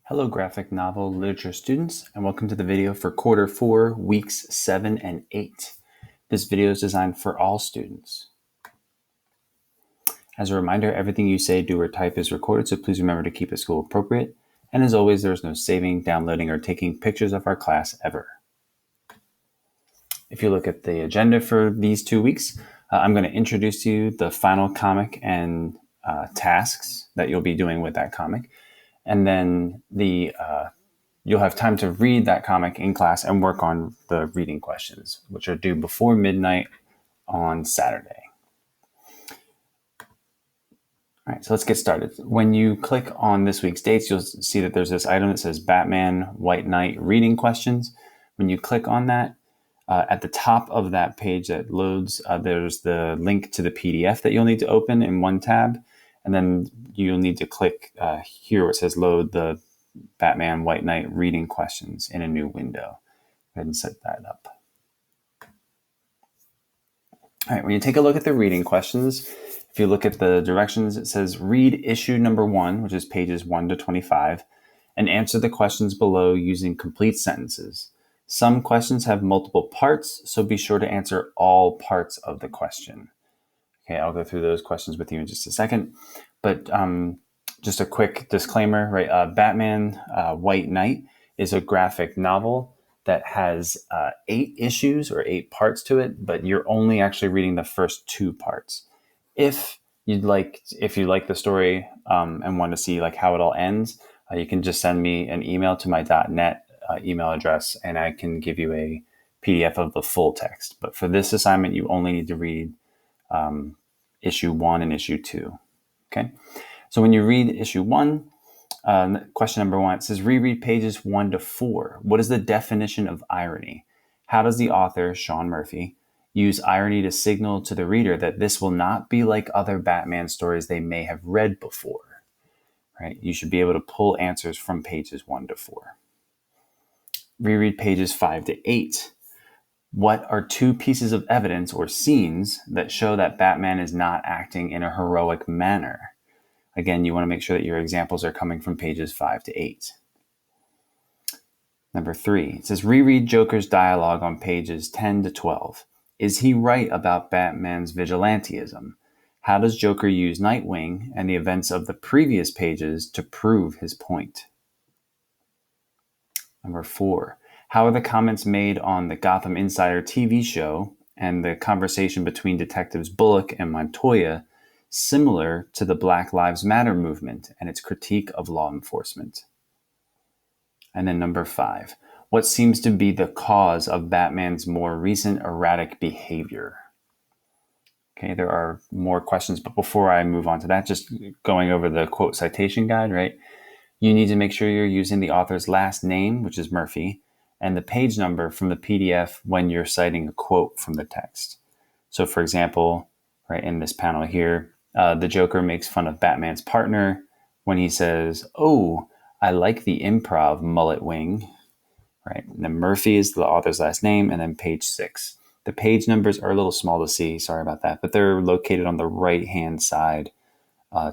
Hello graphic novel literature students, and welcome to the video for quarter 4, weeks 7 and 8. This video is designed for all students. As a reminder, everything you say, do, or type is recorded, so please remember to keep it school appropriate. And as always, there is no saving, downloading, or taking pictures of our class ever. If you look at the agenda for these 2 weeks, I'm going to introduce to you the final comic and tasks that you'll be doing with that comic. And then you'll have time to read that comic in class and work on the reading questions, which are due before midnight on Saturday. All right, so let's get started. When you click on this week's dates, you'll see that there's this item that says Batman White Knight reading questions. When you click on that, at the top of that page that loads, there's the link to the PDF that you'll need to open in one tab. And then you'll need to click here where it says load the Batman White Knight reading questions in a new window. Go ahead and set that up. All right, when you take a look at the reading questions, if you look at the directions, it says read issue number 1, which is pages 1 to 25, and answer the questions below using complete sentences. Some questions have multiple parts, so be sure to answer all parts of the question. Okay, I'll go through those questions with you in just a second. But just a quick disclaimer, right? Batman White Knight is a graphic novel that has 8 issues or 8 parts to it, but you're only actually reading the first 2 parts. If you like the story and want to see like how it all ends, you can just send me an email to my .net email address, and I can give you a PDF of the full text. But for this assignment, you only need to read issue 1 and issue 2. Okay, so when you read issue 1, question number 1, it says reread pages 1 to 4. What is the definition of irony? How does the author, Sean Murphy, use irony to signal to the reader that this will not be like other Batman stories they may have read before? Right? You should be able to pull answers from pages 1 to 4. Reread pages 5 to 8. What are 2 pieces of evidence or scenes that show that Batman is not acting in a heroic manner? Again, you want to make sure that your examples are coming from pages 5 to 8. Number 3, it says reread Joker's dialogue on pages 10 to 12. Is he right about Batman's vigilantism? How does Joker use Nightwing and the events of the previous pages to prove his point? Number 4, how are the comments made on the Gotham Insider TV show and the conversation between Detectives Bullock and Montoya similar to the Black Lives Matter movement and its critique of law enforcement? And then number 5, what seems to be the cause of Batman's more recent erratic behavior? Okay, there are more questions, but before I move on to that, just going over the quote citation guide, right? You need to make sure you're using the author's last name, which is Murphy, and the page number from the PDF when you're citing a quote from the text. So for example, right in this panel here, the Joker makes fun of Batman's partner when he says, "Oh, I like the improv mullet wing," right? And then Murphy is the author's last name, and then page 6. The page numbers are a little small to see, sorry about that, but they're located on the right-hand side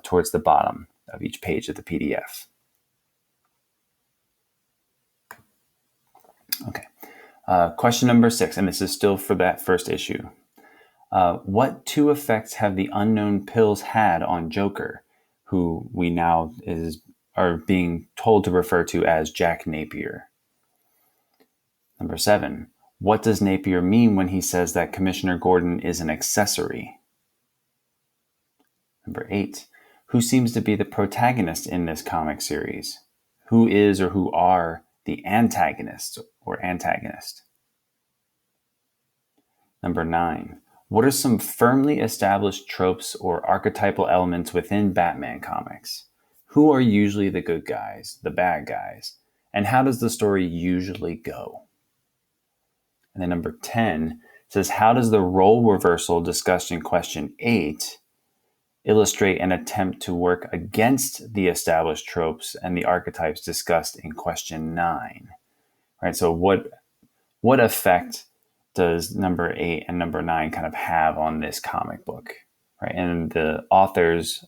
towards the bottom of each page of the PDF. Okay, question number 6, and this is still for that first issue. What 2 effects have the unknown pills had on Joker, who we now are being told to refer to as Jack Napier? Number 7, what does Napier mean when he says that Commissioner Gordon is an accessory? Number 8, who seems to be the protagonist in this comic series? Who is or who are the antagonists or antagonist? Number 9, what are some firmly established tropes or archetypal elements within Batman comics? Who are usually the good guys, the bad guys, and how does the story usually go? And then number 10 says, how does the role reversal discussed in question 8 illustrate an attempt to work against the established tropes and the archetypes discussed in question 9? Right, so what effect does number 8 and number 9 kind of have on this comic book, right? And the author's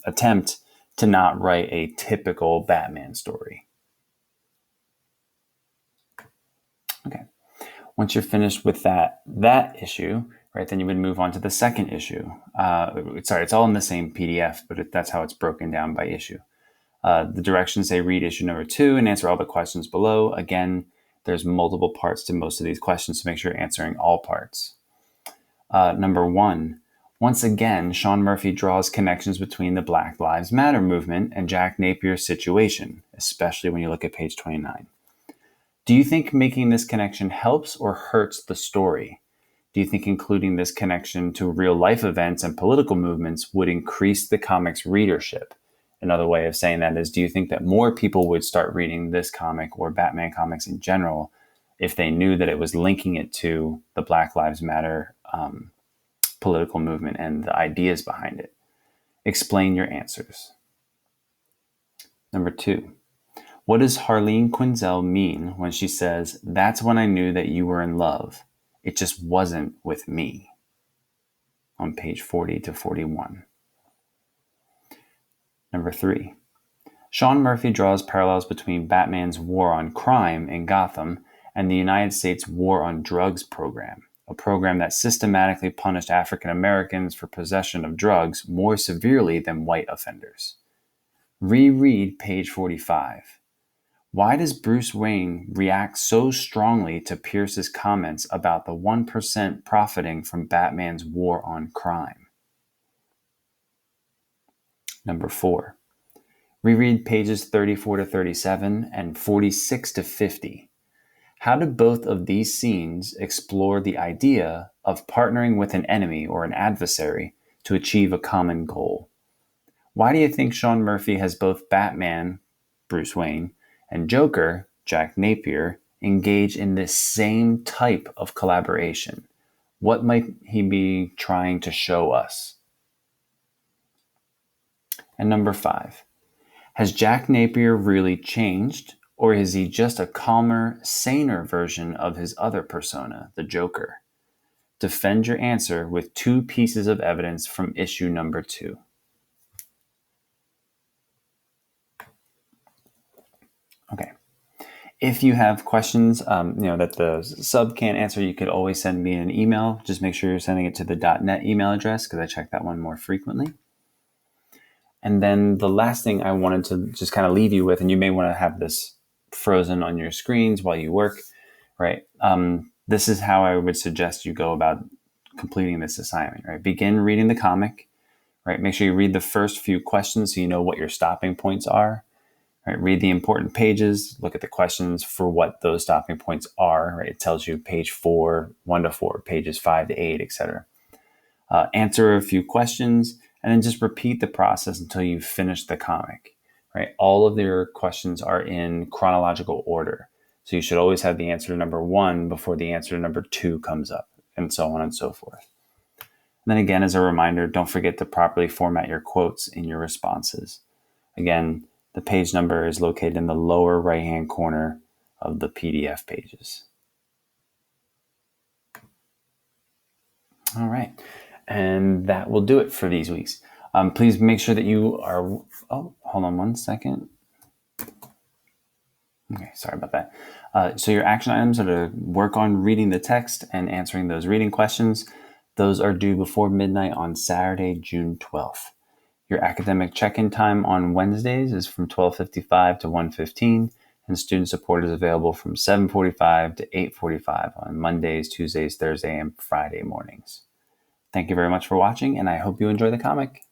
attempt to not write a typical Batman story. Okay. Once you're finished with that issue, right, then you would move on to the second issue. It's all in the same PDF, but that's how it's broken down by issue. The directions say read issue number 2 and answer all the questions below. Again, there's multiple parts to most of these questions, so make sure you're answering all parts. Number 1, once again, Sean Murphy draws connections between the Black Lives Matter movement and Jack Napier's situation, especially when you look at page 29. Do you think making this connection helps or hurts the story? Do you think including this connection to real life events and political movements would increase the comic's readership? Another way of saying that is, do you think that more people would start reading this comic or Batman comics in general if they knew that it was linking it to the Black Lives Matter political movement and the ideas behind it? Explain your answers. Number 2. What does Harleen Quinzel mean when she says, "That's when I knew that you were in love. It just wasn't with me"? On page 40 to 41. Number 3. Sean Murphy draws parallels between Batman's war on crime in Gotham and the United States war on drugs program, a program that systematically punished African Americans for possession of drugs more severely than white offenders. Reread page 45. Why does Bruce Wayne react so strongly to Pierce's comments about the 1% profiting from Batman's war on crime? Number 4. Reread pages 34 to 37 and 46 to 50. How do both of these scenes explore the idea of partnering with an enemy or an adversary to achieve a common goal? Why do you think Sean Murphy has both Batman, Bruce Wayne, and Joker, Jack Napier, engage in this same type of collaboration? What might he be trying to show us? And number 5, has Jack Napier really changed, or is he just a calmer, saner version of his other persona, the Joker? Defend your answer with 2 pieces of evidence from issue number 2. Okay. If you have questions, that the sub can't answer, you could always send me an email. Just make sure you're sending it to the .net email address because I check that one more frequently. And then the last thing I wanted to just kind of leave you with, and you may want to have this frozen on your screens while you work, right? This is how I would suggest you go about completing this assignment, right? Begin reading the comic, right? Make sure you read the first few questions so you know what your stopping points are. Right, read the important pages, look at the questions for what those stopping points are. Right, it tells you page 4, 1 to 4, pages 5 to 8, etc. Answer a few questions, and then just repeat the process until you finish the comic. Right, all of your questions are in chronological order, so you should always have the answer to number 1 before the answer to number 2 comes up, and so on and so forth. And then again, as a reminder, don't forget to properly format your quotes in your responses. Again, the page number is located in the lower right-hand corner of the PDF pages. All right. And that will do it for these weeks. Please make sure that you are... Oh, hold on one second. Okay, sorry about that. So your action items are to work on reading the text and answering those reading questions. Those are due before midnight on Saturday, June 12th. Your academic check-in time on Wednesdays is from 12:55 to 1:15, and student support is available from 7:45 to 8:45 on Mondays, Tuesdays, Thursday, and Friday mornings. Thank you very much for watching, and I hope you enjoy the comic.